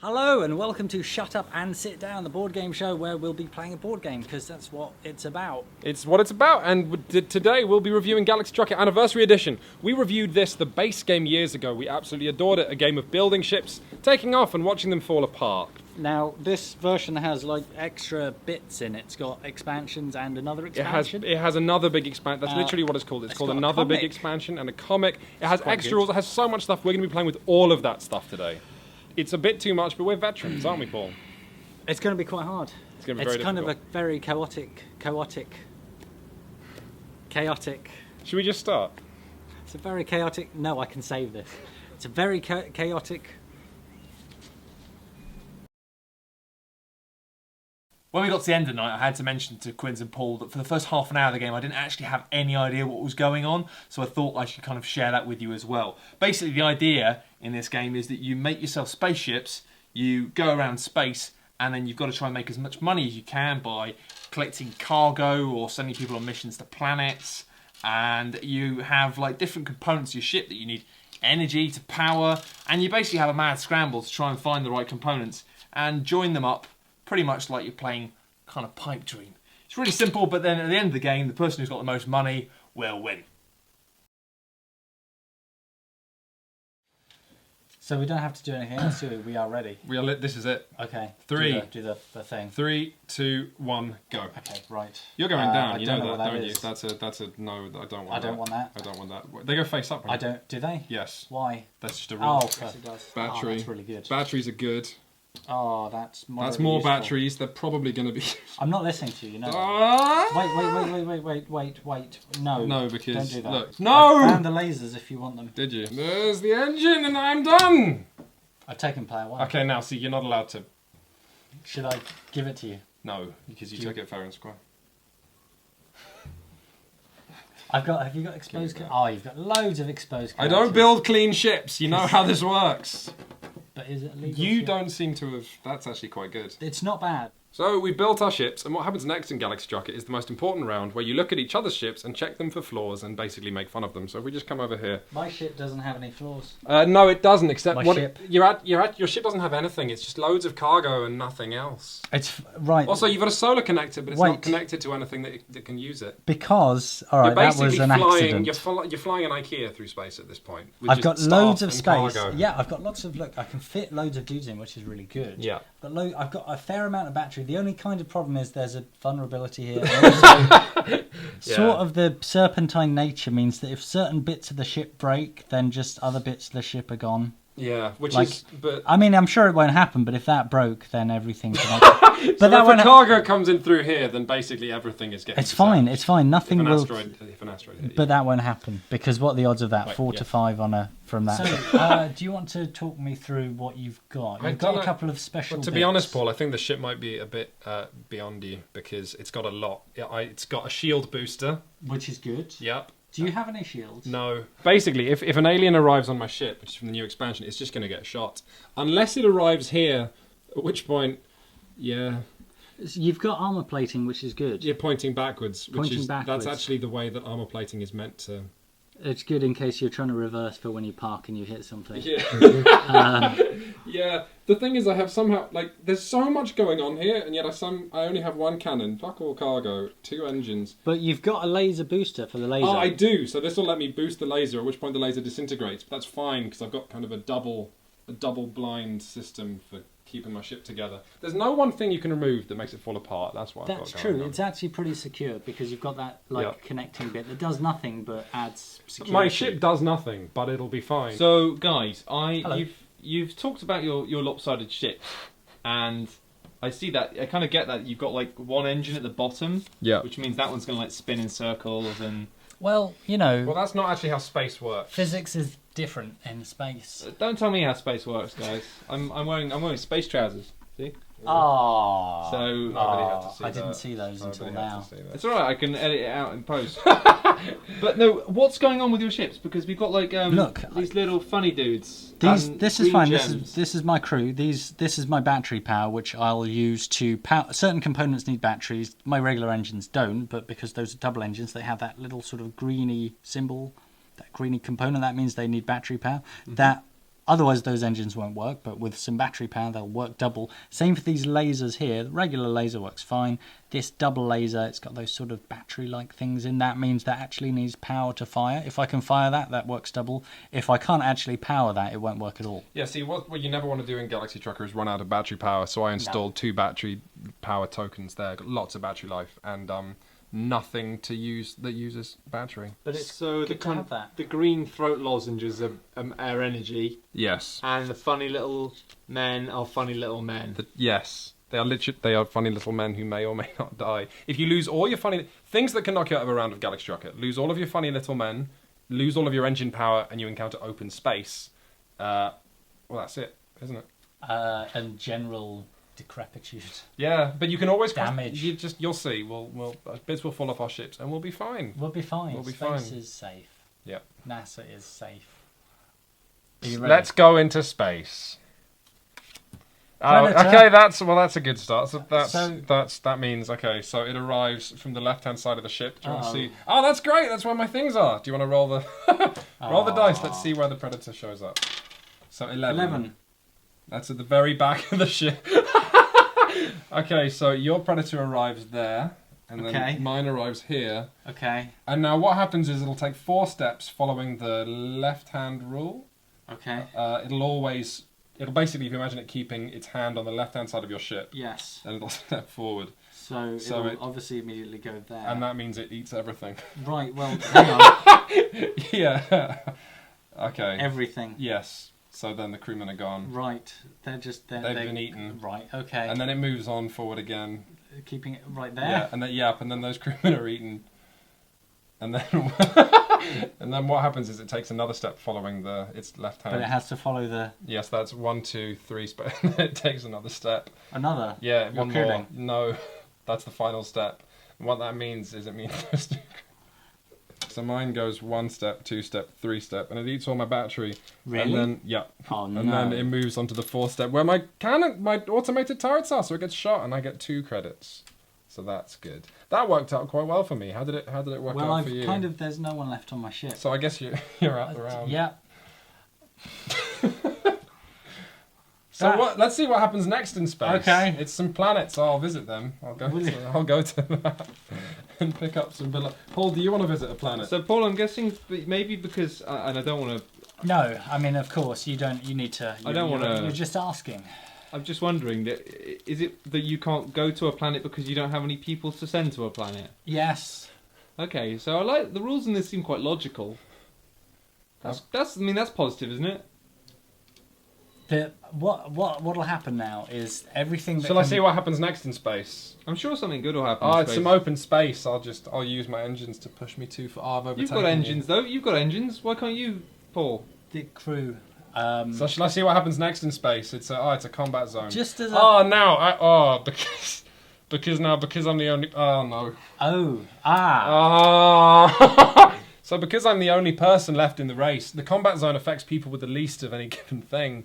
Hello and welcome to Shut Up and Sit Down, the board game show where we'll be playing a board game because that's what it's about. It's what it's about, and today we'll be reviewing Galaxy Trucker Anniversary Edition. We reviewed this, the base game, years ago. We absolutely adored it, a game of building ships, taking off and watching them fall apart. Now, this version has like extra bits in it. It's got expansions and another expansion. It has another big expansion. That's literally what it's called. It's called another big expansion and a comic. It has extra rules. It has so much stuff. We're going to be playing with all of that stuff today. It's a bit too much, but we're veterans, aren't we, Paul? It's going to be quite hard. It's going to be very difficult. It's kind of a very chaotic. Should we just start? It's a very chaotic... No, I can save this. It's a very chaotic... When we got to the end of the night, I had to mention to Quinns and Paul that for the first half an hour of the game, I didn't actually have any idea what was going on, so I thought I should kind of share that with you as well. Basically, the idea in this game is that you make yourself spaceships, you go around space, and then you've got to try and make as much money as you can by collecting cargo or sending people on missions to planets, and you have like different components of your ship that you need energy to power, and you basically have a mad scramble to try and find the right components and join them up, pretty much like you're playing kind of Pipe Dream. It's really simple, but then at the end of the game, the person who's got the most money will win. So we don't have to do anything else, do we? We are ready. We are lit. This is it. Okay. Three. Do the thing. 3, 2, 1, go. Okay, right. You're going down. You know what that, don't is. you? That's a no. I don't want. I don't want that. I don't want that. They go face up. Right? I don't. Do they? Yes. Why? That's just a rule. Oh, yes, it does. Battery. Oh, that's really good. Batteries are good. Oh, that's more useful. Batteries. They're probably going to be. I'm not listening to you. No. Wait. No. No, because don't do that. Look. No. I found the lasers if you want them. Did you? There's the engine, and I'm done. I've taken player one. Okay, now see, you're not allowed to. Should I give it to you? No, because you took it fair and square. Have you got exposed? Oh, you've got loads of exposed. I don't build clean ships. You know how this works. But is it illegal? You don't seem to have. That's actually quite good. It's not bad. So we built our ships, and what happens next in Galaxy Trucker is the most important round, where you look at each other's ships and check them for flaws and basically make fun of them. So if we just come over here. My ship doesn't have any flaws. No, it doesn't. Except My what ship. Your ship doesn't have anything. It's just loads of cargo and nothing else. It's right. Also, you've got a solar connector, but it's not connected to anything that can use it. Because that was an accident. You're flying an IKEA through space at this point. I've got loads of space. Cargo. Yeah, I've got lots of look. I can fit loads of dudes in, which is really good. Yeah. But I've got a fair amount of battery. The only kind of problem is there's a vulnerability here. Also, sort of the serpentine nature means that if certain bits of the ship break, then just other bits of the ship are gone. Yeah, but I mean, I'm sure it won't happen. But if that broke, then everything. So if the cargo comes in through here, then basically everything is getting. It's fine. It's fine. Nothing will. If an asteroid hit you. But that won't happen because what are the odds of that? 4 to 5 from that. So, do you want to talk me through what you've got? You've got a couple of special. Well, to be honest, Paul, I think the ship might be a bit beyond you because it's got a lot. It's got a shield booster, which is good. Yep. Do you have any shields? No. Basically, if an alien arrives on my ship, which is from the new expansion, it's just going to get shot. Unless it arrives here, at which point, yeah. You've got armor plating, which is good. You're pointing backwards. That's actually the way that armor plating is meant to. It's good in case you're trying to reverse for when you park and you hit something. Yeah. Yeah. The thing is, I have somehow there's so much going on here, and yet I only have one cannon, fuck all cargo, 2 engines. But you've got a laser booster for the laser. Oh, I do. So this will let me boost the laser, at which point the laser disintegrates. But that's fine because I've got kind of a double blind system for keeping my ship together. There's no one thing you can remove that makes it fall apart. That's what I've got going true. on. It's actually pretty secure because you've got that connecting bit that does nothing but adds security. My ship does nothing, but it'll be fine. So, guys, you've talked about your lopsided ships, and I see that. I kind of get that you've got one engine at the bottom, which means that one's going to spin in circles and. Well, Well, that's not actually how space works. Physics is different in space. Don't tell me how space works, guys. I'm wearing space trousers. See? Oh. So I didn't see those until now. It's alright, I can edit it out in post. But no, what's going on with your ships? Because we've got these little funny dudes. This is fine. This is my crew. This is my battery power, which I'll use to power. Certain components need batteries. My regular engines don't, but because those are double engines, they have that little sort of greeny symbol, that greeny component. That means they need battery power. Mm-hmm. That Otherwise, those engines won't work, but with some battery power, they'll work double. Same for these lasers here. The regular laser works fine. This double laser, it's got those sort of battery-like things in. That means that actually needs power to fire. If I can fire that, that works double. If I can't actually power that, it won't work at all. Yeah, see, what you never want to do in Galaxy Trucker is run out of battery power, so I installed 2 battery power tokens there. Got lots of battery life, and nothing to use that uses battery. But it's so good to have that. the green throat lozenges are air energy, Yes. and the funny little men are funny little men. Yes. They are funny little men who may or may not die. If you lose all your funny... Things that can knock you out of a round of Galaxy Trucker. Lose all of your funny little men, lose all of your engine power, and you encounter open space. Well, that's it, isn't it? And general decrepitude. Yeah, but you can always... Damage. You'll see. Bits will fall off our ships, and we'll be fine. We'll be fine. We'll be Space fine. is safe. Yep. NASA is safe. Are you ready? Let's go into space. Oh, Predator. okay, that's a good start. So So- that means okay. So it arrives from the left-hand side of the ship. Do you want to Uh-oh. see? Oh, that's great. That's where my things are. Do you want to roll the roll the dice? Let's see where the Predator shows up. So 11. That's at the very back of the ship. Okay, so your Predator arrives there, and then Okay. mine arrives here. Okay. And now what happens is it'll take 4 steps following the left-hand rule. Okay. It'll basically, if you imagine it keeping its hand on the left-hand side of your ship, Yes. and it'll step forward. So So it'll it- obviously immediately go there. And that means it eats everything. Right. Well, hang on. Yeah. Okay. Everything. Yes. So then the crewmen are gone. Right. They've been eaten. Right. Okay. And then it moves on forward again. Keeping it right there. Yeah. And then those crewmen are eaten. And then and then what happens is it takes another step following its left hand. But it has to follow the Yes, that's 1, 2, 3 it takes another step. another. Yeah, You're one kidding. more. No, that's the final step. And what that means is so mine goes 1 step, 2 step, 3 step, and it eats all my battery. Really? And then Oh no. and then it moves on to the 4th step where my automated turrets are, so it gets shot, and I get 2 credits. So that's good. That worked out quite well for me. How did it work well, out for you? there's no one left on my ship. So I guess you're out the round. Yeah. So let's see what happens next in space. Okay. It's some planets. I'll visit them. I'll go to that and pick up some. Paul, do you want to visit a planet? So Paul, I'm guessing maybe because, and I don't want to. No, I mean, of course, you don't. You need to. I don't wanna- You're just asking. I'm just wondering that is it that you can't go to a planet because you don't have any people to send to a planet? Yes. Okay, so I like the rules in this seem quite logical. That's positive, isn't it? What'll happen now is everything. That Shall I see what happens next in space? I'm sure something good will happen. Oh, in it's space. some open space. I'll use my engines to push me too far. I've You've overtaken got engines though. You've got engines. Why can't you, Paul? the crew. So shall I see what happens next in space? It's a combat zone. Just as a. Because I'm the only. Oh no. Ah. So because I'm the only person left in the race, the combat zone affects people with the least of any given thing.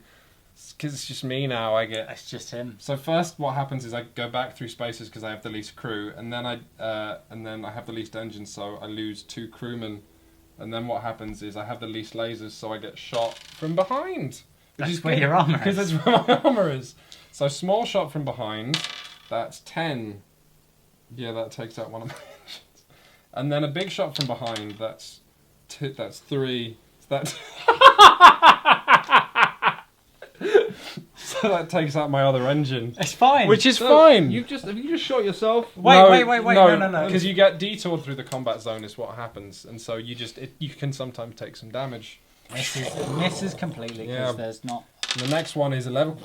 Because it's just me now. It's just him. So first, what happens is I go back through spaces because I have the least crew, and then I have the least engines, so I lose 2 crewmen. And then what happens is I have the least lasers, so I get shot from behind. That's where your armor is. Because that's where my armor is. So small shot from behind, that's 10. Yeah, that takes out one of my engines. And then a big shot from behind, that's 3. So that takes out my other engine. It's fine. Which is So, fine. Have you just shot yourself? Wait, no. Because you get detoured through the combat zone is what happens, and so you can sometimes take some damage. Misses completely because Yeah. there's not. The next one is 11.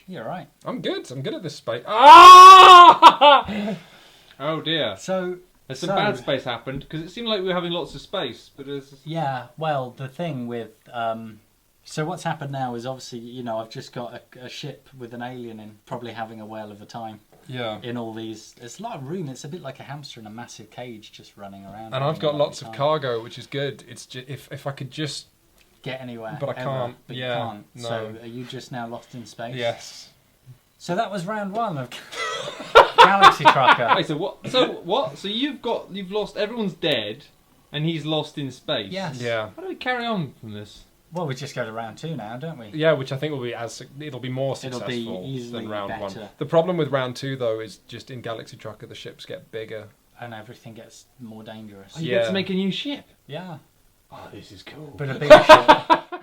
You're right. I'm good at this space. Ah! Oh dear. So Some bad space happened because it seemed like we were having lots of space, but there's. yeah. Well, the thing with so what's happened now is obviously I've just got a ship with an alien in, probably having a whale of a time. Yeah. In all these, there's a lot of room. It's a bit like a hamster in a massive cage, just running around. And I've having a got lovely lots of time. cargo, which is good. It's if I could just. Get anywhere, But I ever, can't. But Yeah, you can't. no. So are you just now lost in space? Yes. So that was round 1 of Galaxy Trucker. Wait, so what? So you've lost. Everyone's dead, and he's lost in space. Yes. Yeah. How do we carry on from this? Well, we just go to round 2 now, don't we? Yeah, which I think will be it'll be more successful easily than round better. 1. The problem with round 2 though is just in Galaxy Trucker the ships get bigger and everything gets more dangerous. Oh, you get to make a new ship. Yeah. Oh, this is cool. But a bigger ship.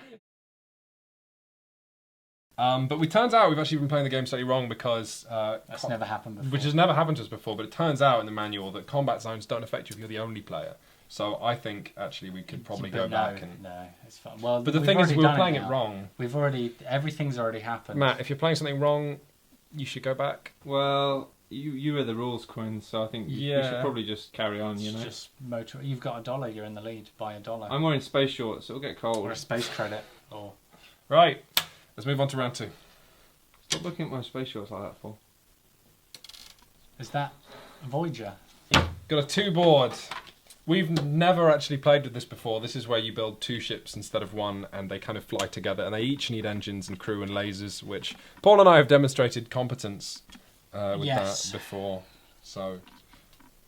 But it turns out we've actually been playing the game slightly wrong because That's never happened before. which has never happened to us before. But it turns out in the manual that combat zones don't affect you if you're the only player. So I think actually we could probably go back and. No, it's fine. Well, But the we've thing is, already we were done playing now. it wrong. Everything's already happened. Matt, if you're playing something wrong, you should go back. Well, you are the rules, Quinn, so I think we Yeah. should probably just carry on, you It's know? just motor. You've got $1. You're in the lead by $1. I'm wearing space shorts, so it'll get cold. Or a space credit. Or Right, let's move on to round 2. Stop looking at my space shorts like that for. is that Voyager? Got a 2 board. We've never actually played with this before. This is where you build 2 ships instead of 1, and they kind of fly together, and they each need engines and crew and lasers, which Paul and I have demonstrated competence with Yes. that before, so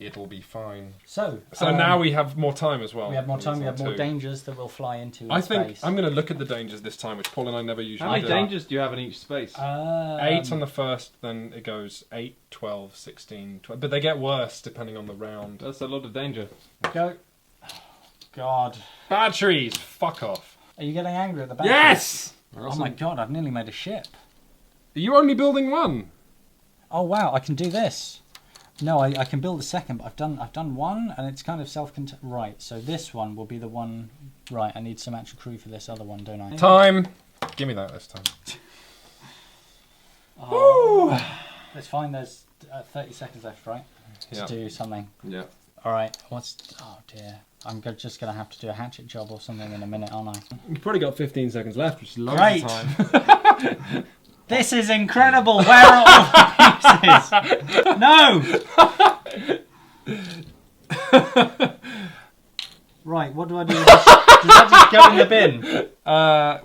it'll be fine. So Now we have more time as well. we have more time. We have more Two. dangers that we'll fly into. I in think space. I'm going to look at the dangers this time, which Paul and I never usually How many do. dangers do you have in each space? 8 on the first, then it goes 8, 12, 16, 12. But they get worse depending on the round. That's a lot of danger. Go. God. Batteries! Fuck off. Are you getting angry at the back? Yes! Oh my god, I've nearly made a ship. Are you only building 1? Oh wow, I can do this. No, I can build a second, but I've done 1 and it's kind of self-contained. Right, so this one will be the one. Right, I need some actual crew for this other one, don't I? Time! Give me that this time. Oh, it's fine, there's 30 seconds left, right? To Yeah. do something. Yeah. Alright, oh dear. I'm just going to have to do a hatchet job or something in a minute, aren't I? You've probably got 15 seconds left, which is loads Great. of time. This is incredible! Where are all the pieces? No! Right, what do I do with this? Does that just go in the bin?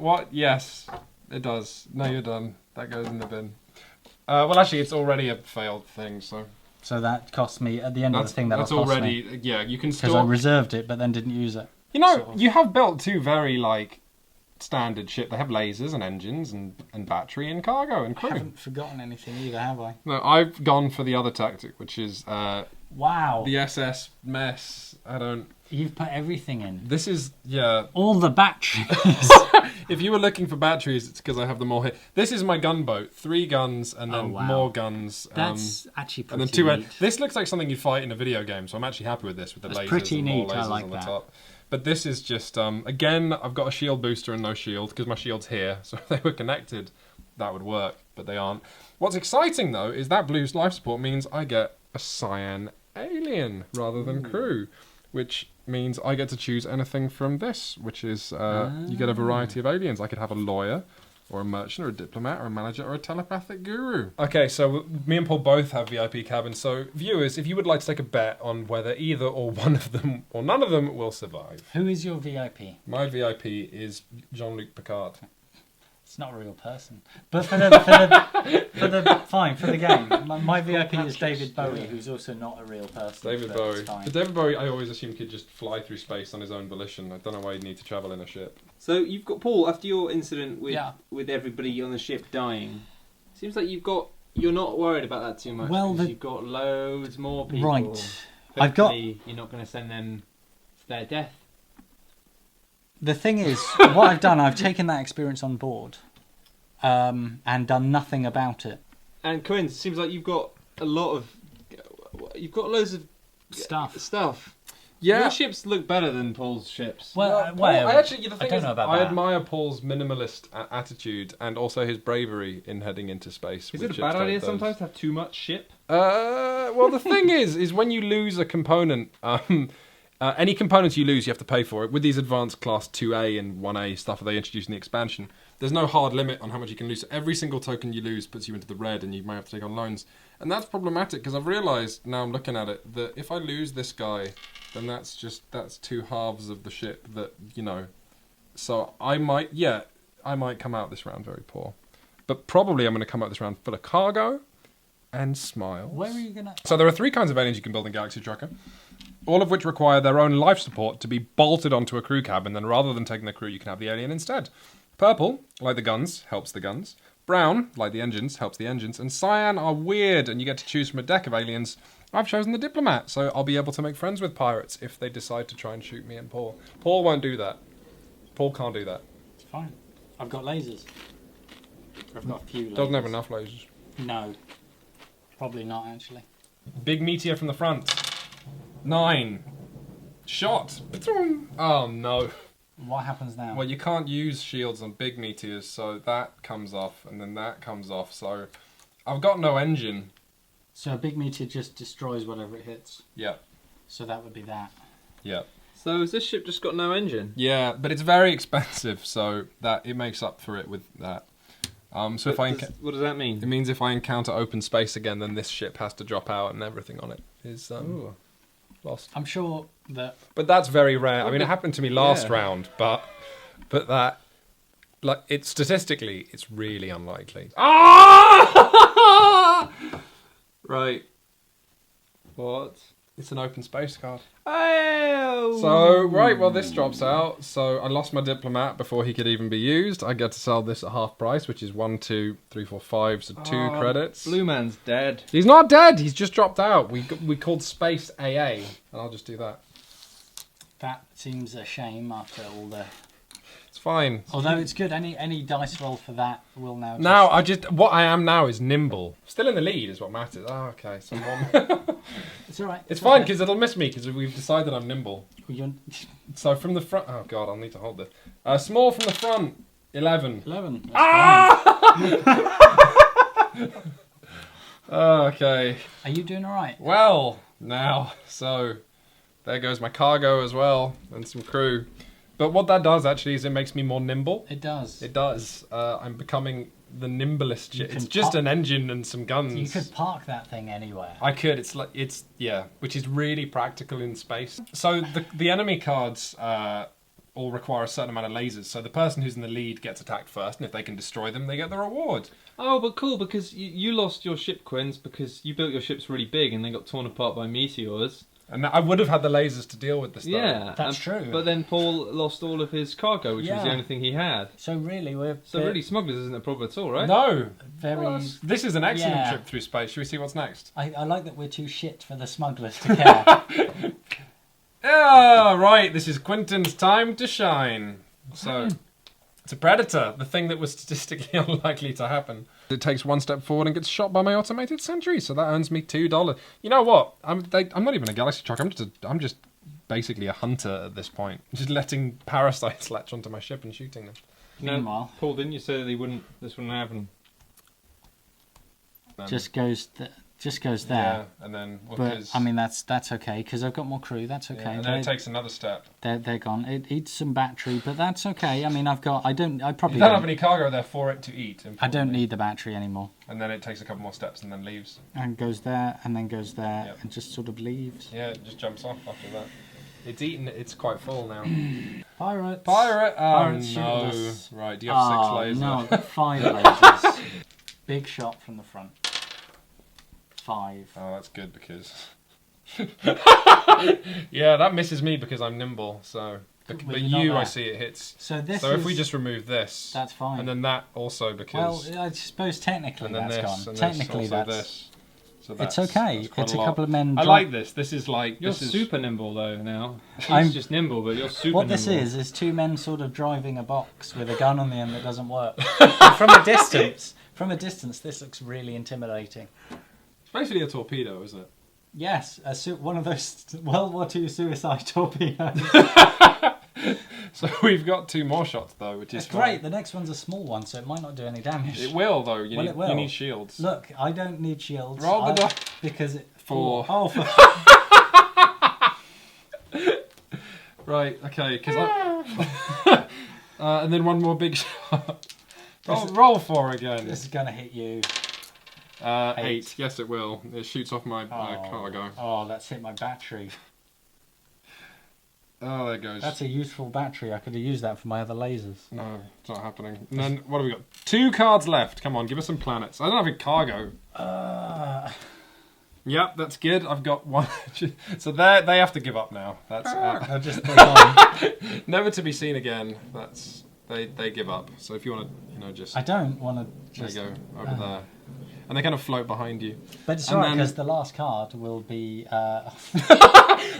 What? Yes, it does. No, you're done. That goes in the bin. Well, actually, it's already a failed thing, so... So that cost me, at the end of the thing, that'll that's cost already... me. Yeah, you can Because I store... reserved it, but then didn't use it. You know, sort of. you have built 2 very, like, standard ship. They have lasers and engines and battery and cargo and I crew. haven't forgotten anything either, have I? No, I've gone for the other tactic, which is Wow. the SS mess. I don't... You've put everything in. This is... Yeah. All the batteries. If you were looking for batteries, it's because I have them all here. This is my gunboat. 3 guns and then Oh, wow. more guns. That's actually and pretty then 2 neat. This looks like something you'd fight in a video game, so I'm actually happy with this, with the That's lasers pretty and more neat, I lasers like on the that. top. But this is just, again, I've got a shield booster and no shield, because my shield's here, so if they were connected, that would work, but they aren't. What's exciting, though, is that blue life support means I get a cyan alien rather than crew, which means I get to choose anything from this, which is, you get a variety of aliens. I could have a lawyer, or a merchant, or a diplomat, or a manager, or a telepathic guru. Okay, so me and Paul both have VIP cabins, so viewers, if you would like to take a bet on whether either or one of them, or none of them, will survive. Who is your VIP? My VIP is Jean-Luc Picard. It's not a real person. But for the game, my VIP is David Bowie, who's also not a real person. David but Bowie. it's fine. But David Bowie, I always assumed could just fly through space on his own volition. I don't know why he'd need to travel in a ship. So you've got Paul after your incident with Yeah. with everybody on the ship dying. Seems like you're not worried about that too much. Well, 'cause the- you've got loads more people. Right. I've got- Hopefully you're not going to send them to their death. The thing is, what I've done, I've taken that experience on board, and done nothing about it. And Quinn, seems like you've got loads of stuff. Yeah. Your ships look better than Paul's ships. Well, Paul, I actually, the I thing don't is, know about I that. admire Paul's minimalist attitude and also his bravery in heading into space. Is with it a ships bad like idea those. sometimes to have too much ship? Well, the thing is when you lose a component, any components you lose, you have to pay for it. With these advanced class 2A and 1A stuff that they introduced in the expansion, there's no hard limit on how much you can lose. So every single token you lose puts you into the red, and you might have to take on loans. And that's problematic because I've realised now I'm looking at it that if I lose this guy, then that's 2 halves of the ship that, you know. So I might come out this round very poor, but probably I'm going to come out this round full of cargo and smiles. Where are you gonna? So there are 3 kinds of aliens you can build in Galaxy Trucker. all of which require their own life support to be bolted onto a crew cabin. Then rather than taking the crew, you can have the alien instead. Purple, like the guns, helps the guns. Brown, like the engines, helps the engines. And cyan are weird, and you get to choose from a deck of aliens. I've chosen the diplomat, so I'll be able to make friends with pirates if they decide to try and shoot me and Paul. Paul won't do that. Paul can't do that. It's fine. I've got lasers. I've got a few lasers. Doesn't have enough lasers. No. Probably not, actually. Big meteor from the front. 9. Shot. Oh no. What happens now? Well, you can't use shields on big meteors, so that comes off, and then that comes off, so I've got no engine. So a big meteor just destroys whatever it hits. Yeah. So that would be that. Yeah. So has this ship just got no engine? Yeah, but it's very expensive, so that it makes up for it with that. So if What does that mean? it means if I encounter open space again, then this ship has to drop out, and everything on it is lost. I'm sure that... But that's very rare. I mean, it happened to me last Yeah. round, but that, like, it's statistically, it's really unlikely. Ah! Right. What? It's an open space card. Oh! So, right, well, this drops out. So I lost my diplomat before he could even be used. I get to sell this at half price, which is 1, 2, 3, 4, 5, so 2 credits. Blue man's dead. He's not dead. He's just dropped out. We called space AA, and I'll just do that. That seems a shame after all the... It's fine. Although it's good, any dice roll for that will now... Now, what I am now is nimble. Still in the lead is what matters. Oh, okay. So It's alright. it's fine, because it'll miss me, because we've decided I'm nimble. You're... So from the front... Oh, God, I'll need to hold this. Small from the front, 11. 11. That's Okay. Are you doing alright? Well, now, so there goes my cargo as well, and some crew. But what that does, actually, is it makes me more nimble. It does. It does. I'm becoming the nimblest ship. You It's can just park- an engine and some guns. You could park that thing anywhere. I could. Yeah, which is really practical in space. So the enemy cards all require a certain amount of lasers. So the person who's in the lead gets attacked first, and if they can destroy them, they get the reward. Oh, but cool, because you lost your ship, Quinns, because you built your ships really big and they got torn apart by meteors. And I would have had the lasers to deal with this. Yeah, That's true. But then Paul lost all of his cargo, which was the Yeah. only thing he had. So really, we're... So really, smugglers isn't a problem at all, right? No. Very... Well, this is an excellent Yeah. trip through space. Should we see what's next? I like that we're too shit for the smugglers to care. Ah, right. This is Quentin's time to shine. So, it's a predator, the thing that was statistically unlikely to happen. It takes one step forward and gets shot by my automated sentry, so that earns me $2. You know what? I'm not even a galaxy truck. I'm just basically a hunter at this point. Just letting parasites latch onto my ship and shooting them. Meanwhile, Paul, didn't you say that this wouldn't happen? just goes there. Yeah, and then But I mean, that's okay because I've got more crew. That's okay. yeah, and then it takes another step. They're gone. It eats some battery, but that's okay. I mean, I probably You don't don't. have any cargo there for it to eat. I don't need the battery anymore. And then it takes a couple more steps and then leaves. And goes there, and then goes there, Yep. and just sort of leaves. Yeah, it just jumps off after that. It's eaten. It's quite full now. Pirates. Pirate! Oh Pirates shooting no! us. Right, do you have 6 lasers? No, I've got 5 lasers. Big shot from the front. 5. Oh, that's good because. Yeah, that misses me because I'm nimble. So, but Well, you're not you, I there. see it hits. So this. So is, if we just remove this, that's fine. and then that also because, well, I suppose technically and then that's this, gone. and Technically this, also that's. this. So It's that's okay. quite It's a lot. couple of men. I like this. This is like You're this is super nimble though now. I'm- He's just nimble, but you're super What nimble. this is 2 men sort of driving a box with a gun on the end that doesn't work. And from a distance, this looks really intimidating. It's basically a torpedo, isn't it? Yes, one of those World War II suicide torpedoes. So we've got 2 more shots though, which is It's great. The next one's a small one, so it might not do any damage. It will though. You Well, need, it will. You need shields. Look, I don't need shields. Roll the die. Because it... 4. Oh, for... Right. Okay. Because I. And then one more big shot. Roll 4 again. This is going to hit you. 8. Yes, it will. It shoots off my cargo. Oh, that's hit my battery. Oh, there it goes. That's a useful battery. I could have used that for my other lasers. No, it's not happening. And then what have we got? 2 cards left. Come on, give us some planets. I don't have any cargo. Yep, that's good. I've got one. So they have to give up now. That's I'll just put on. never to be seen again. That's they give up. So if you want to, just I don't want to just... there you go over there, and they kind of float behind you. But it's alright because the last card will be...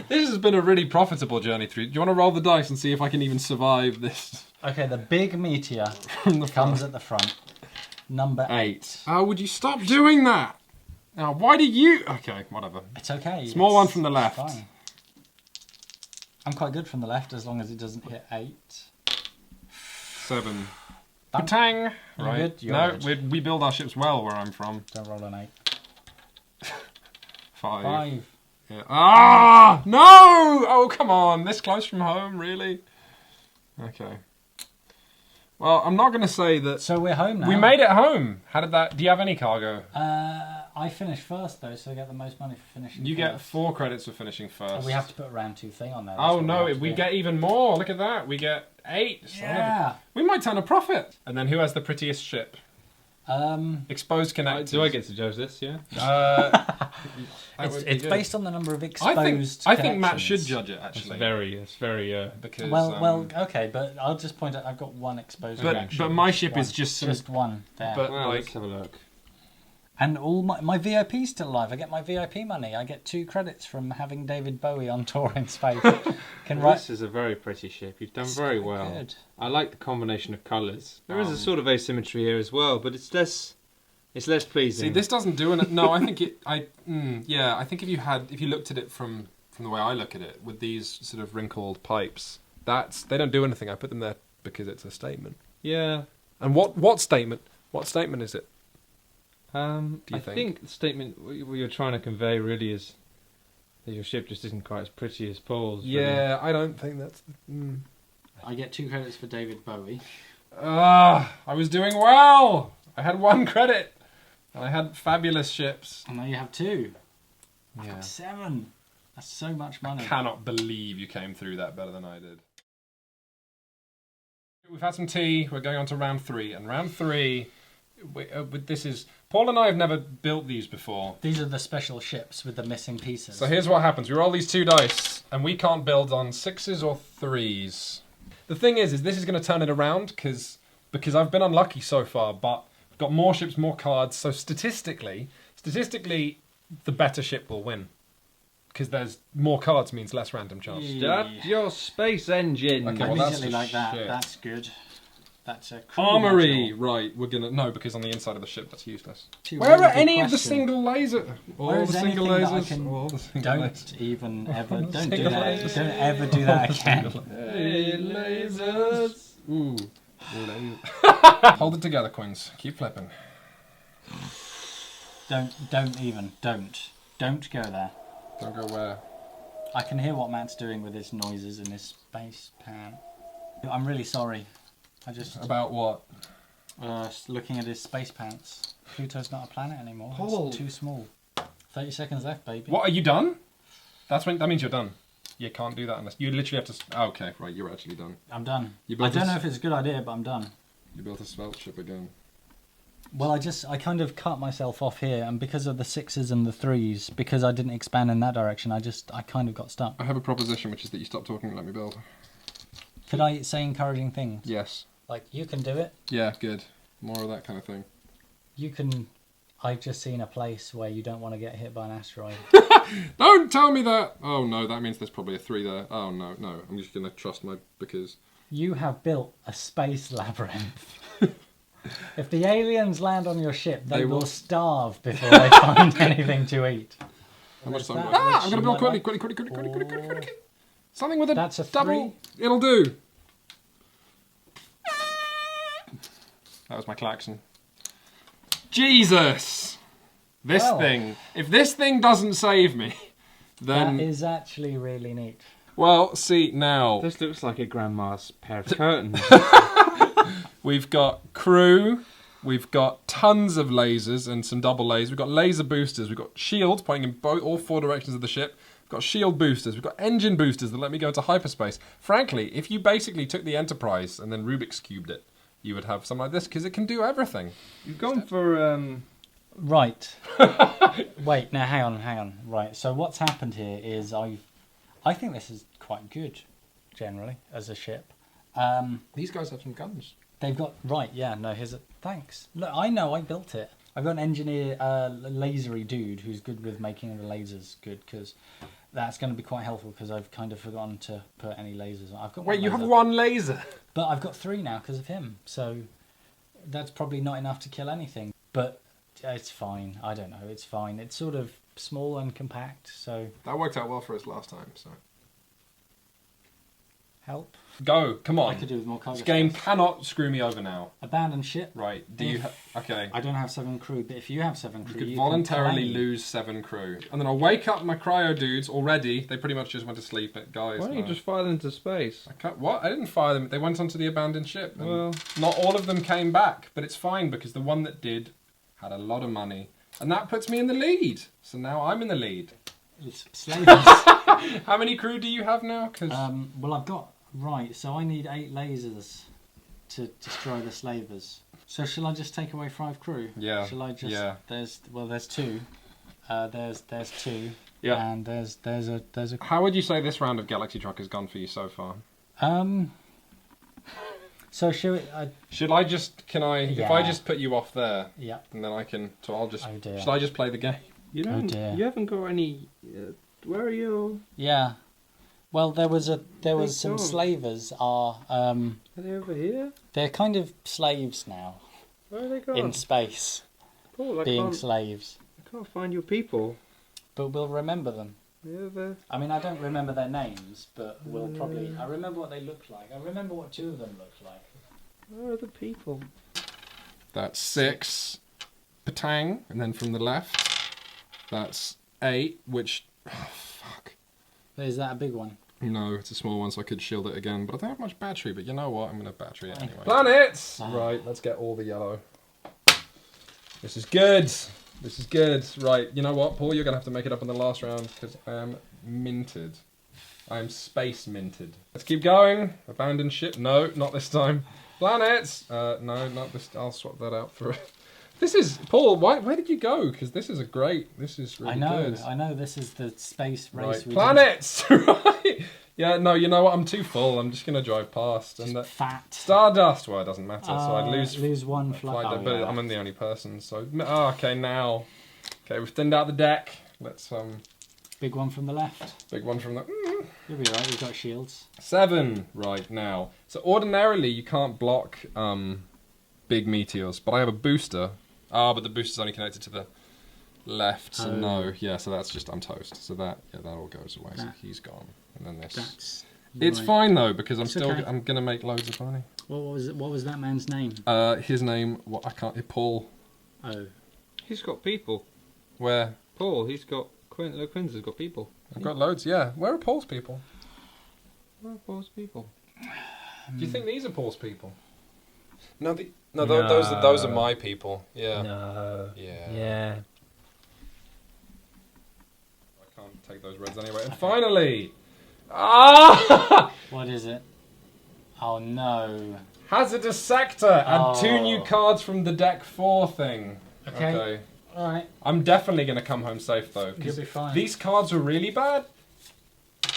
This has been a really profitable journey through. Do you want to roll the dice and see if I can even survive this? Okay, the big meteor From the comes at the front. Number 8. Oh, would you stop doing that? Now, why do you... Okay, whatever. It's okay. Small one from the left. Fine. I'm quite good from the left as long as it doesn't hit 8. 7. Bang. Patang! You're Right. good? You're No, good. we build our ships well where I'm from. Don't roll an 8. 5. 5. Yeah. Ah! No! Oh, come on. This close from home, really? Okay. Well, I'm not going to say that... So we're home now. We made it home. How did that... Do you have any cargo? I finished first though, so I get the most money for finishing You first. get 4 credits for finishing first. Oh, we have to put a round 2 thing on there. That's Oh what no, have to we do. get even more. Look at that. We get 8. Yeah. We might turn a profit. And then who has the prettiest ship? Exposed connectors. Do I get to judge this? Yeah. It's based on the number of exposed I think Matt connections. should judge it actually. It's very. Because Well, okay, but I'll just point out I've got 1 exposed connection. but my ship One. is just 1 there. But Well, like let's have a look. And all my VIP's still alive. I get my VIP money. I get 2 credits from having David Bowie on tour in space. This is a very pretty ship. You've done very well. Good. I like the combination of colours. There is a sort of asymmetry here as well, but it's less pleasing. see, this doesn't do it. No, I think it. I think if you looked at it from the way I look at it, with these sort of wrinkled pipes, they don't do anything. I put them there because it's a statement. Yeah. And what statement? What statement is it? I think? think the statement what you're trying to convey really is that your ship just isn't quite as pretty as Paul's. Yeah, I don't think that's. I get 2 credits for David Bowie. I was doing well. I had 1 credit. And I had fabulous ships. And now you have 2. I've Yeah. got 7. That's so much money. I cannot believe you came through that better than I did. We've had some tea. We're going on to round 3. And round 3, this is... Paul and I have never built these before. These are the special ships with the missing pieces. So here's what happens. We roll these 2 dice, and we can't build on 6s or 3s. The thing is this is going to turn it around, because I've been unlucky so far, but I've got more ships, more cards, so statistically, the better ship will win. Because there's more cards means less random chance. Start your space engine. Okay, I well, that's immediately just like that. shit. That's good. That's a cool Armory! module. Right, we're gonna... No, because on the inside of the ship, that's useless. Two Where really are good any of the questions. single laser... All Where the is single anything that I lasers? can- All the single lasers. Don't even ever... Don't do Single that. lasers. Don't ever do that again. Hey, lasers. Ooh. Hold it together, Queens. Keep flipping. Don't even. Don't go there. Don't go where? I can hear what Matt's doing with his noises in his space pan. I'm really sorry. I just... About what? looking at his space pants. Pluto's not a planet anymore. Paul. It's too small. 30 seconds left, baby. What, are you done? That means you're done. You can't do that unless... You literally have to... Oh, okay, right, you're actually done. I'm done. You I built don't this- know if it's a good idea, but I'm done. You built a svelte ship again. Well, I kind of cut myself off here, and because of the 6s and the 3s, because I didn't expand in that direction, I kind of got stuck. I have a proposition, which is that you stop talking and let me build. Could I say encouraging things? Yes. Like, you can do it. Yeah, good. More of that kind of thing. You can... I've just seen a place where you don't want to get hit by an asteroid. Don't tell me that! Oh no, that means there's probably a 3 there. Oh no, I'm just going to trust because... You have built a space labyrinth. If the aliens land on your ship, they will starve before they find anything to eat. How much Is time that do I... what I'm you going to build might quickly. like? Something with a That's a double... 3. It'll do. That was my klaxon. Jesus! This Well. thing. If this thing doesn't save me, then... That is actually really neat. Well, see, now... This looks like a grandma's pair of curtains. We've got crew, we've got tons of lasers and some double lasers, we've got laser boosters, we've got shields pointing in all 4 directions of the ship, we've got shield boosters, we've got engine boosters that let me go into hyperspace. Frankly, if you basically took the Enterprise and then Rubik's cubed it, you would have something like this, because it can do everything. You've gone for Right. Wait, now hang on. Right, so what's happened here is I think this is quite good, generally, as a ship. These guys have some guns. They've got... Right, yeah, no, thanks. Look, I know, I built it. I've got an engineer, lasery dude, who's good with making the lasers good, because that's going to be quite helpful, because I've kind of forgotten to put any lasers on. I've got Wait, you have one laser? But I've got 3 now because of him, so that's probably not enough to kill anything. But it's fine. I don't know. It's fine. It's sort of small and compact, so... That worked out well for us last time, so... Help. Go, come on. I could do with more cargo This game space. cannot screw me over now. Abandoned ship. Right, do you okay. I don't have 7 crew, but if you have 7 crew, You could you voluntarily can play. lose 7 crew. And then I'll wake up my cryo dudes already. They pretty much just went to sleep. Guys, Why don't you no. just fire them into space? I can't, what? I didn't fire them. They went onto the abandoned ship. And Well, not all of them came back, but it's fine because the one that did had a lot of money. And that puts me in the lead. So now I'm in the lead. It's slavers. How many crew do you have now? 'Cause Well, I've got... Right, so I need 8 lasers to destroy the slavers. So shall I just take away 5 crew? Yeah. Shall I just... Yeah. There's 2. There's 2. Yeah. And there's a... How would you say this round of Galaxy Truck has gone for you so far? So should we... Should I just... Can I... If Yeah. I just put you off there, yeah. and then I can... So I'll just... Oh dear. Should I just play the game? you Oh don't. dear. You haven't got any. Where are you? Yeah. Well, there was some gone? slavers are Are they over here? they're kind of slaves now Where are they gone? in space, Paul, I being can't. slaves. I can't find your people. But we'll remember them. Yeah, they're. I mean, I don't remember their names, but we'll probably. I remember what they look like. I remember what 2 of them looked like. Where are the people? That's 6. Patang. And then from the left, that's 8, which... Oh, fuck. Is that a big one? No, it's a small one, so I could shield it again. But I don't have much battery, but you know what? I'm going to battery it Fine. anyway. Planets! Ah. Right, let's get all the yellow. This is good. This is good. Right, you know what, Paul? You're going to have to make it up in the last round, because I am minted. I am space minted. Let's keep going. Abandoned ship. No, not this time. Planets! No, not this. I'll swap that out for it. This is... Paul, where did you go? Because this is a great... This is really good. I know. This is the space race. Right, we planets! Right! Yeah, no, you know what? I'm too full. I'm just going to drive past. did. And Just fat. Stardust! Well, it doesn't matter, so I'd lose 1 flight flight. day, but I'm the only person, so... Oh, okay, now... Okay, we've thinned out the deck. Let's, Big one from the left. Big one from the... You'll be right. We've got shields. 7 right now. So ordinarily you can't block big meteors, but I have a booster. Ah, but the booster's only connected to the left, so no. Yeah, so that's just, I'm toast. So that all goes away, so he's gone. And then this... That's... It's right. fine though, because It's okay. I'm gonna make loads of money. What was that man's name? His name, I can't, Paul. Oh. He's got people. Where? Paul, he's got. Quinn's has got people. I've got loads, yeah. Where are Paul's people? Where are Paul's people? Do you think these are Paul's people? No, No. those are my people. Yeah. No. Yeah. Yeah. I can't take those reds anyway. And finally, What is it? Oh no. Hazardous sector. Add 2 Oh. new cards from the deck 4 thing. Okay. All right. I'm definitely gonna come home safe though. 'Cause You'll be fine. these cards are really bad.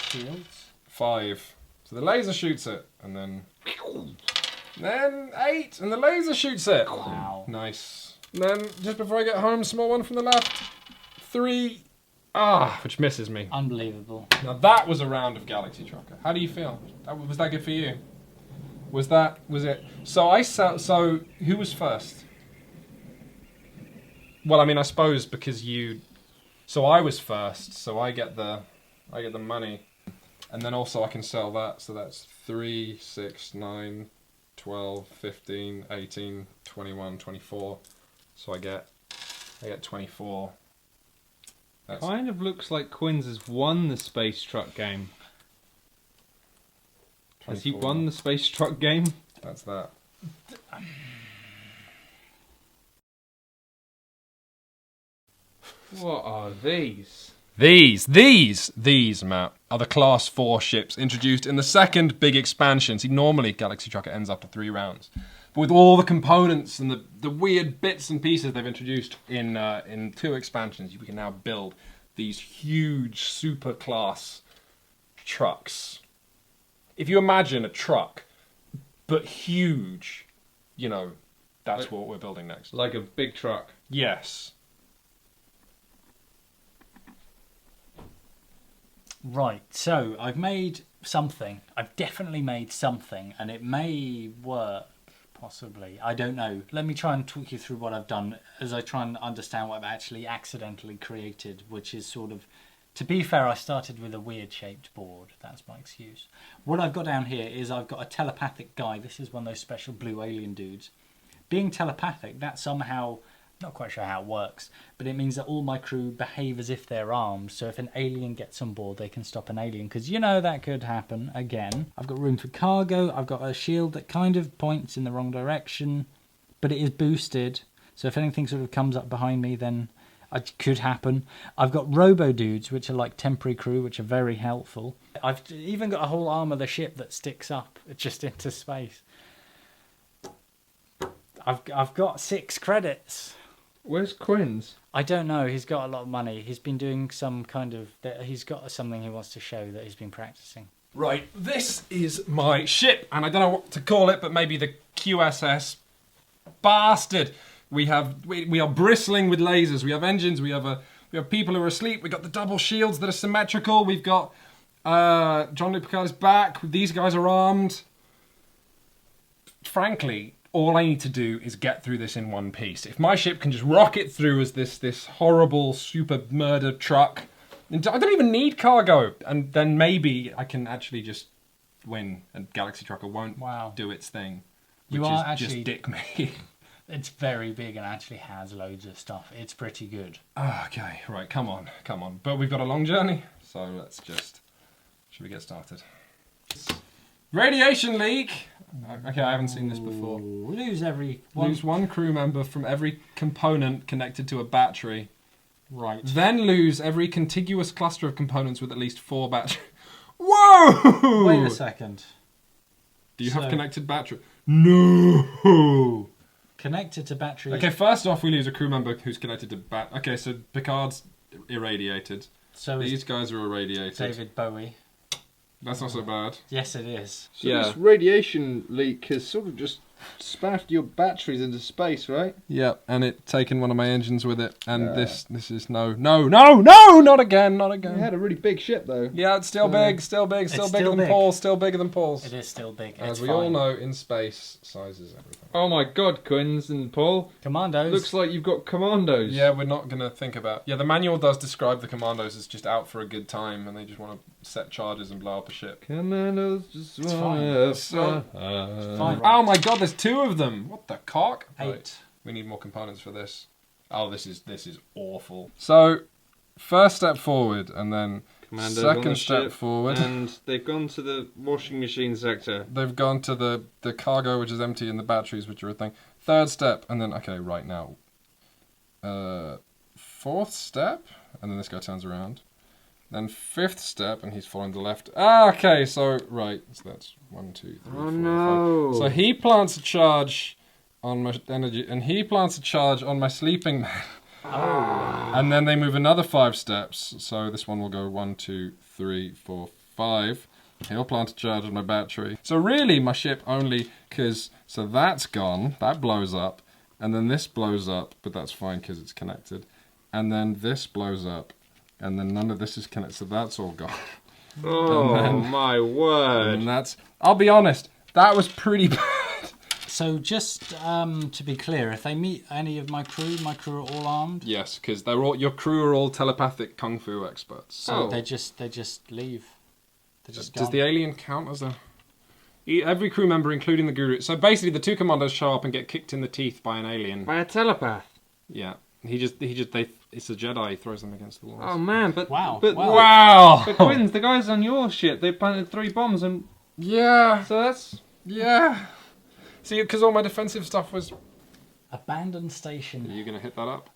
Shields. 5. So the laser shoots it, and then 8, and the laser shoots it. Wow. Nice. And then just before I get home, small one from the left. 3. Which misses me. Unbelievable. Now that was a round of Galaxy Trucker. How do you feel? Was that good for you? Was it? So who was first? Well, I mean, I suppose because you. So I was first, so I get the money, and then also I can sell that. So that's 3, 6, 9, 12, 15, 18, 21, 24. So I get 24. That's Kind of looks like Quinn's has won the space truck game. Has he 24. won the space truck game? That's that. What are these? These, Matt, are the Class 4 ships introduced in the second big expansion. See, normally Galaxy Trucker ends after 3 rounds. But with all the components and the weird bits and pieces they've introduced in 2 expansions, we can now build these huge super class trucks. If you imagine a truck, but huge, you know, that's what we're building next. Like a big truck. Yes. Right, so I've made something. I've definitely made something, and it may work, possibly. I don't know. Let me try and talk you through what I've done as I try and understand what I've actually accidentally created, which is sort of... To be fair, I started with a weird-shaped board. That's my excuse. What I've got down here is I've got a telepathic guy. This is one of those special blue alien dudes. Being telepathic, that somehow... Not quite sure how it works, but it means that all my crew behave as if they're armed. So if an alien gets on board, they can stop an alien. Because, you know, that could happen again. I've got room for cargo. I've got a shield that kind of points in the wrong direction. But it is boosted. So if anything sort of comes up behind me, then... It could happen. I've got robo-dudes, which are like temporary crew, which are very helpful. I've even got a whole arm of the ship that sticks up just into space. I've got 6 credits. Where's Quinn's? I don't know. He's got a lot of money. He's been doing some kind of... He's got something he wants to show that he's been practicing. Right, this is my ship, and I don't know what to call it, but maybe the QSS Bastard. We are bristling with lasers. We have engines. We have people who are asleep. We've got the double shields that are symmetrical. We've got Jean-Luc Picard's back. These guys are armed. Frankly, all I need to do is get through this in one piece. If my ship can just rocket through as this horrible super murder truck, I don't even need cargo, and then maybe I can actually just win, and Galaxy Trucker won't do its thing, which You are is actually... just dick me. It's very big and actually has loads of stuff. It's pretty good. Okay, right, come on. But we've got a long journey, so let's just... Should we get started? Radiation leak! Okay, I haven't seen this before. Lose one crew member from every component connected to a battery. Right. Then lose every contiguous cluster of components with at least 4 batteries. Whoa! Wait a second. Do you have connected battery? No! Connected to battery. Okay, first off, we lose a crew member who's connected to Okay, so Picard's irradiated. So these guys are irradiated. David Bowie. That's not so bad. Yes, it is. So this radiation leak has sort of just spattered your batteries into space, right? Yeah, and it taken one of my engines with it, and this is no, not again. You had a really big ship though. Yeah, it's still bigger than Paul's, still bigger than Paul's. It is still big. As we all know, in space, size is everything. Oh my god, Quinn's and Paul. Commandos. Looks like you've got commandos. Yeah, we're not going to think about... Yeah, the manual does describe the commandos as just out for a good time, and they just want to set charges and blow up a ship. Commandos just It's wanna fine. Fine. Oh my god, there's 2 of them! What the cock? 8. Right, we need more components for this. Oh, this is awful. So, first step forward, and then Commandos on the second step ship, forward. and they've gone to the washing machine sector. They've gone to the cargo, which is empty, and the batteries, which are a thing. Third step, and then, okay, right now. 4th step, and then this guy turns around. Then 5th step, and he's following the left. Ah, okay, so, right. So that's 1, 2, 3, 4, 5. So he plants a charge on my energy, and he plants a charge on my sleeping man. Oh. And then they move another 5 steps. So this one will go 1, 2, 3, 4, 5. He'll plant a charge on my battery. So really, my ship only, so that's gone, that blows up, and then this blows up, but that's fine because it's connected. And then this blows up, and then none of this is connected, so that's all gone. Oh my word. And that's, I'll be honest, that was pretty bad. So just to be clear, if they meet any of my crew are all armed. Yes, because your crew are all telepathic kung fu experts. So they just leave. They're just Does gone. the alien count as a... Every crew member, including the guru... So basically, the 2 commandos show up and get kicked in the teeth by an alien. By a telepath. Yeah. It's a Jedi, he throws them against the walls. Oh man, but... Wow. But, Wow! But Quinn's, the guys on your ship, they planted 3 bombs and... Yeah. So that's... Yeah. See, because all my defensive stuff was... Abandoned Are station. you going to hit that up?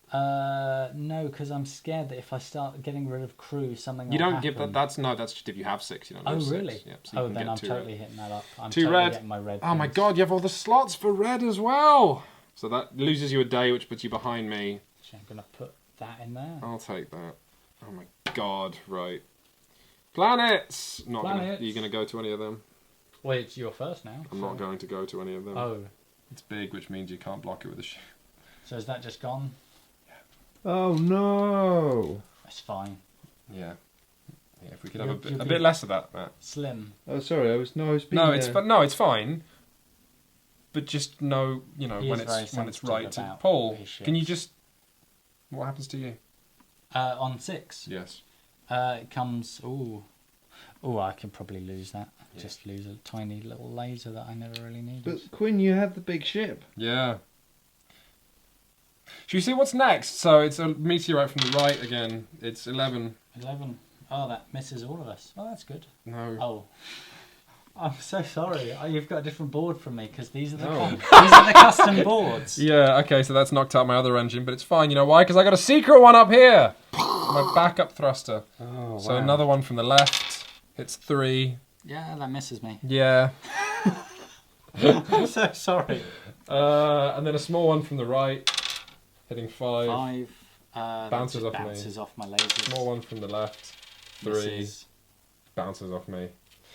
No, because I'm scared that if I start getting rid of crew, something You will don't give happen. that. That's just if you have 6. You don't Oh, have 6. really? Yep, so you Oh, can then get I'm 2 totally red. hitting that up. I'm 2 totally red. getting my red. Oh my things. god, you have all the slots for red as well. So that loses you a day, which puts you behind me. Actually, I'm going to put that in there. I'll take that. Oh my god, right. Planets! Not Planets. Are you going to go to any of them? Wait, it's your first now. I'm not going to go to any of them. Oh, It's big, which means you can't block it with a shield. so is that just gone? Oh no! That's fine. Yeah. Yeah, if we could have a You'll be bit less of that, Matt. Slim. Oh, sorry. I was being, It's fine. But just know, He when is very it's right sensitive to about Paul. his Can you ships. just? What happens to you? On 6. Yes. It comes. Ooh, I can probably lose that. Yeah. Just lose a tiny little laser that I never really needed. But Quinn, you have the big ship. Yeah. Should we see what's next? So it's a meteorite from the right again. It's 11. 11. Oh, that misses all of us. Oh, that's good. No. Oh. I'm so sorry. You've got a different board from me because these are the No. these are the custom boards. Yeah, okay, so that's knocked out my other engine, but it's fine. You know why? Because I got a secret one up here. My backup thruster. Oh, So another one from the left. Hits 3. Yeah, that misses me. Yeah. I'm so sorry. And then a small one from the right. Hitting 5. 5. Bounces off me. bounces off my lasers. Small one from the left. 3. Misses. Bounces off me.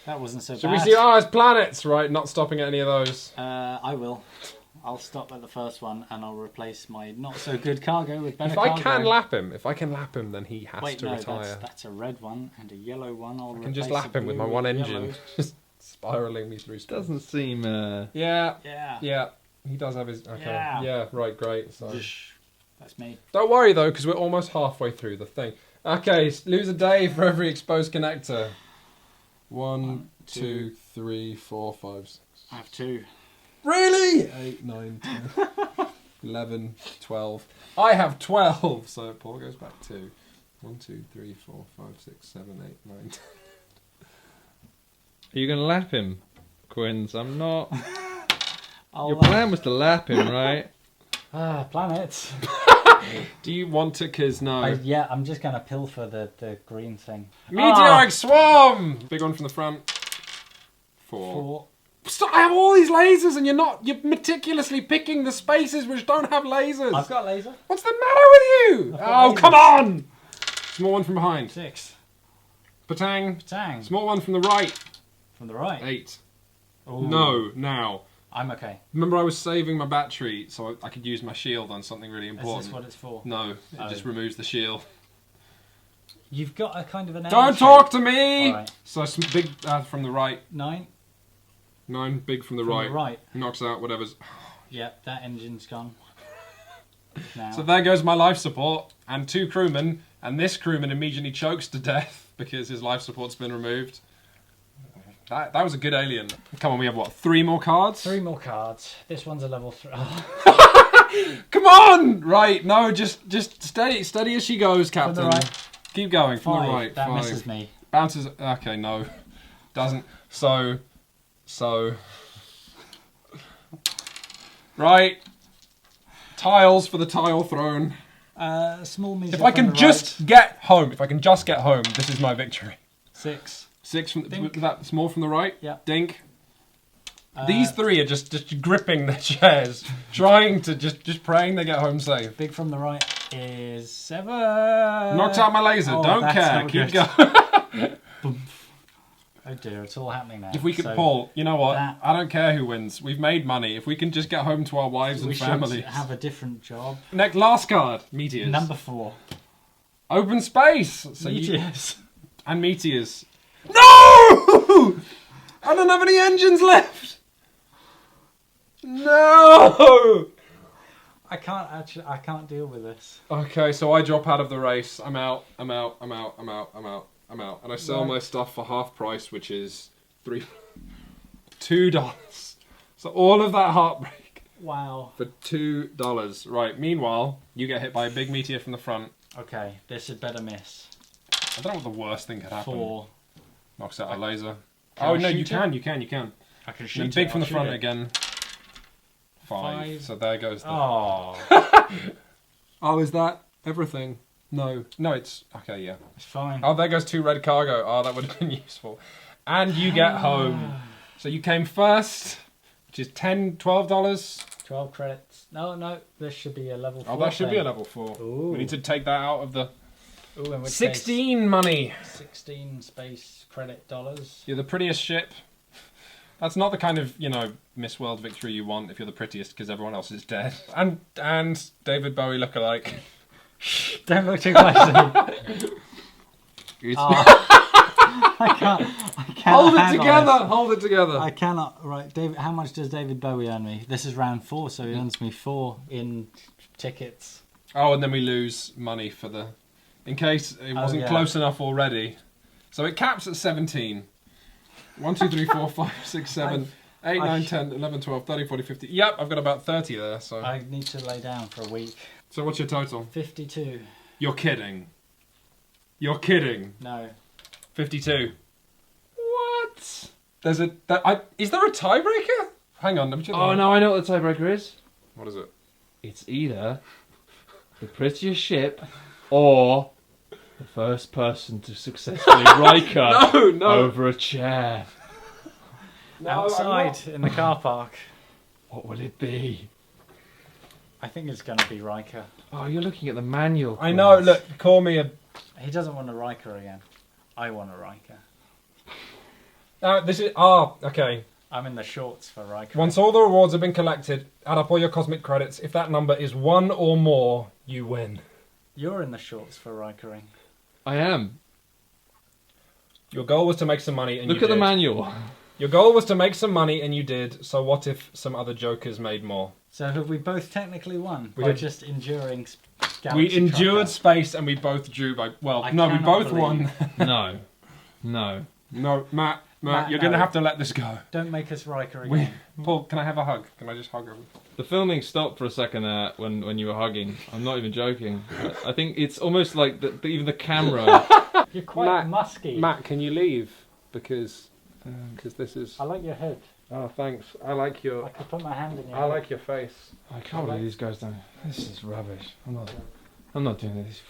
That wasn't so Should bad. we see? Oh, it's planets, right? Not stopping at any of those. I will. I'll stop at the first one and I'll replace my not so good cargo with better If I cargo. can lap him, then he has Wait, to no, retire. that's a red one and a yellow one. I can just lap him with my one engine, just spiraling me through space. Doesn't seem. Yeah, Yeah. yeah. He does have his. Okay. Yeah. Right. Great. So That's me. don't worry though, because we're almost halfway through the thing. Okay, lose a day for every exposed connector. 1, 2, 3, 4, 5, 6. I have 2. Really? 8, 9, 10, 11, 12. I have 12, so Paul goes back 2. 1, 2, 3, 4, 5, 6, 7, 8, 9, 10. Are you going to lap him, Quinns? I'm not. I'll, Your plan was to lap him, right? Planets. Do you want to? Because no. Yeah, I'm just going to pilfer the green thing. Meteoric swarm! Big one from the front. 4. 4. Stop, I have all these lasers and you're meticulously picking the spaces which don't have lasers. I've got a laser. What's the matter with you? I've got Oh, lasers. come on! Small one from behind. 6. Patang. Tang. Small one from the right. From the right. 8. Ooh. No, now. I'm okay. Remember I was saving my battery so I could use my shield on something really Is important. this what it's for? No, it Oh. just removes the shield. You've got a kind of an Don't L talk shape. to me! Alright. So some big from the right. 9. 9, big from the From right. the right. Knocks out whatever's... Yep, that engine's gone. Now. So there goes my life support and 2 crewmen, and this crewman immediately chokes to death because his life support's been removed. That was a good alien. Come on, we have what, 3 more cards? 3 more cards. This one's a level 3. Come on! Right, no, just steady as she goes, Captain. From the right. Keep going, from 5. the right. That 5. misses me. Bounces, okay, no. Doesn't, so. Right. Tiles for the tile throne. Small meter. If I can just get home, this is my victory. 6. 6 from Dink. that small from the right. Yeah. Dink. These 3 are just gripping their chairs, trying to just praying they get home safe. Big from the right is 7. Knocked out my laser. Oh, Don't that's care. not Keep good. going. Oh dear, it's all happening now. If we could, So Paul, you know what? that- I don't care who wins. We've made money. If we can just get home to our wives we and should families. have a different job. Next, last card. Meteors. Number 4. Open space. So Meteors. and meteors. No! I don't have any engines left. No! I can't deal with this. Okay, so I drop out of the race. I'm out. And I sell Right. my stuff for half price, which is $2. So all of that heartbreak Wow. for $2. Right. Meanwhile, you get hit by a big meteor from the front. Okay, this had better miss. I don't know what the worst thing could happen. 4. Knocks out a laser. Can Oh I no, you shoot can. it? You can. I can And shoot big it, from the I'll front shoot it. again. 5. So there goes the... Oh, Oh, is that everything? No, it's okay. Yeah. It's fine. Oh, there goes 2 red cargo. Oh, that would have been useful. And you get home. So you came first, which is $10, $12. 12 credits. No, this should be a level 4. Oh, that should be a level 4. Ooh. We need to take that out of the Ooh, in which 16 money. case, 16 space credit dollars. You're the prettiest ship. That's not the kind of, Miss World victory you want if you're the prettiest because everyone else is dead. And David Bowie lookalike. Don't look too closely. I can't Hold it handle together. this. Hold it together. I cannot. Right, David. How much does David Bowie earn me? This is round 4, so he earns me 4 in tickets. Oh, and then we lose money for the... In case it wasn't close enough already. So it caps at 17. 1, 2, 3, 4, 5, 6, 7, 8, 9, 10, 11, 12, 13, 14, 15. Yep, I've got about 30 there. So I need to lay down for a week. So what's your total? 52. You're kidding. You're kidding. No. 52. What? Is there a tiebreaker? Hang on, let me check. Oh no, I know what the tiebreaker is. What is it? It's either the prettiest ship or the first person to successfully Riker No. over a chair. No, Outside in the car park. What will it be? I think it's going to be Riker. Oh, you're looking at the manual. I know. Chris. Look, call me a... He doesn't want a Riker again. I want a Riker. This is... Ah, okay. I'm in the shorts for Riker. Once all the rewards have been collected, add up all your cosmic credits. If that number is 1 or more, you win. You're in the shorts for Rikering. I am. Your goal was to make some money and Look you at the did. manual. Your goal was to make some money and you did, so what if some other jokers made more? So have we both technically won We by did. just enduring We Galaxy endured Trucker? space and we both drew by... Well, I no, we cannot both believe- won. No. No, Matt, Matt, you're no. going to have to let this go. Don't make us Riker We, again. Paul, can I have a hug? Can I just hug him? The filming stopped for a second when you were hugging. I'm not even joking. I think it's almost like even the camera. You're quite Matt, musky. Matt, can you leave? Because this is... I like your head. Oh, thanks. I like I your... could put my hand in your I head. like your face. I can't believe these guys don't. This is rubbish. I'm not doing this.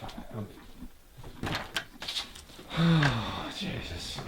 Oh, Jesus.